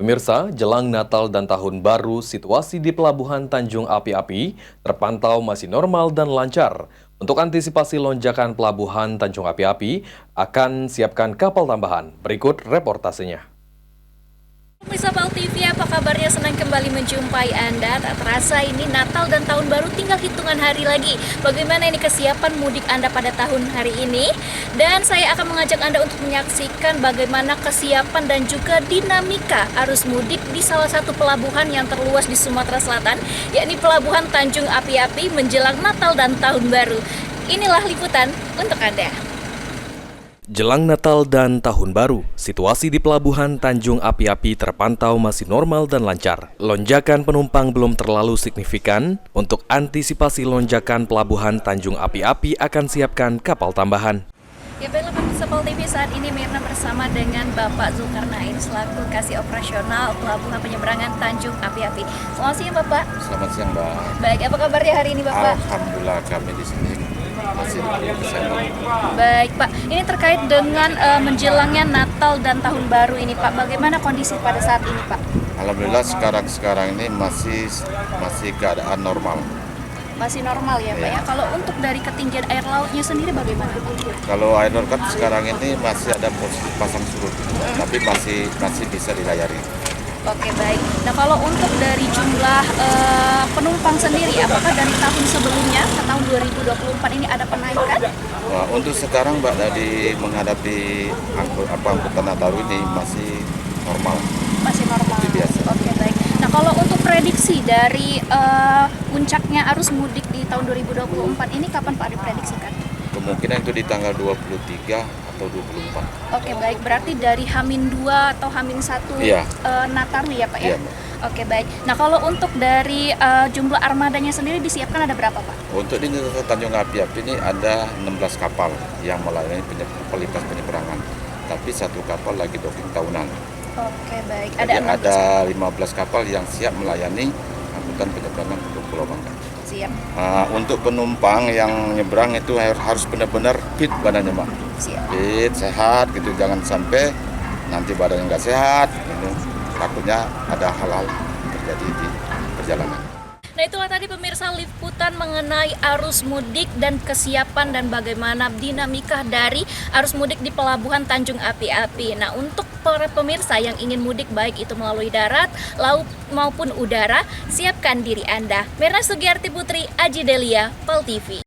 Pemirsa, jelang Natal dan Tahun Baru, situasi di Pelabuhan Tanjung Api-Api terpantau masih normal dan lancar. Untuk antisipasi lonjakan Pelabuhan Tanjung Api-Api, akan siapkan kapal tambahan. Berikut reportasenya. Pemirsa PAL TV, apa kabarnya? Senang kembali menjumpai Anda. Tak terasa ini Natal dan Tahun Baru tinggal hitungan hari lagi. Bagaimana ini kesiapan mudik Anda pada tahun hari ini? Dan saya akan mengajak Anda untuk menyaksikan bagaimana kesiapan dan juga dinamika arus mudik di salah satu pelabuhan yang terluas di Sumatera Selatan, yakni Pelabuhan Tanjung Api-Api menjelang Natal dan Tahun Baru. Inilah liputan untuk Anda. Jelang Natal dan Tahun Baru, situasi di Pelabuhan Tanjung Api-Api terpantau masih normal dan lancar. Lonjakan penumpang belum terlalu signifikan. Untuk antisipasi lonjakan Pelabuhan Tanjung Api-Api akan siapkan kapal tambahan. Ya baiklah pemirsa PAL TV, saat ini Mirna bersama dengan Bapak Zulkarnain selaku Kasih Operasional Pelabuhan Penyeberangan Tanjung Api-Api. Selamat siang Bapak. Selamat siang Mbak. Baik, apa kabarnya hari ini Bapak? Alhamdulillah kami di sini masih kesehatan. Baik Pak, ini terkait dengan menjelangnya Natal dan Tahun Baru ini Pak, bagaimana kondisi pada saat ini Pak? Alhamdulillah sekarang ini masih keadaan normal. Masih normal ya Pak ya. Kalau untuk dari ketinggian air lautnya sendiri bagaimana? Kalau air laut kan sekarang ini masih ada posisi pasang surut, tapi masih bisa dilayari. Oke baik. Nah kalau untuk dari jumlah penumpang sendiri, apakah dari tahun sebelumnya ke tahun 2024 ini ada penaikan? Nah, untuk sekarang Mbak, dari menghadapi angkutan Nataru ini masih normal. Masih normal. Seperti biasa. Oke baik. Nah kalau untuk prediksi dari puncaknya arus mudik di tahun 2024 ini kapan Pak diprediksikan? Kemungkinan itu di tanggal 23 atau 24. Oke baik, berarti dari H-2 atau H-1 Iya. Nataru ya Pak ya? Iya, Mbak. Oke baik. Nah kalau untuk dari jumlah armadanya sendiri disiapkan ada berapa Pak? Untuk di Tanjung Api-Api ini ada 16 kapal yang melayani lintas penyeberangan. Tapi satu kapal lagi docking tahunan. Oke baik. Jadi Ada 16 ada 15 kapal yang siap melayani angkutan penyeberangan untuk Pulau Bangka. siap. Untuk penumpang yang nyebrang itu harus benar-benar fit badannya, Mbak. Siap. Fit, sehat gitu. Jangan sampai nanti badannya nggak sehat. Gitu. Takutnya ada hal-hal terjadi di perjalanan. Nah itulah tadi pemirsa liputan mengenai arus mudik dan kesiapan dan bagaimana dinamika dari arus mudik di Pelabuhan Tanjung Api-Api. Nah untuk para pemirsa yang ingin mudik baik itu melalui darat, laut maupun udara, siapkan diri Anda. Mirna Sugiarti Putri, Aji Delia, PAL TV.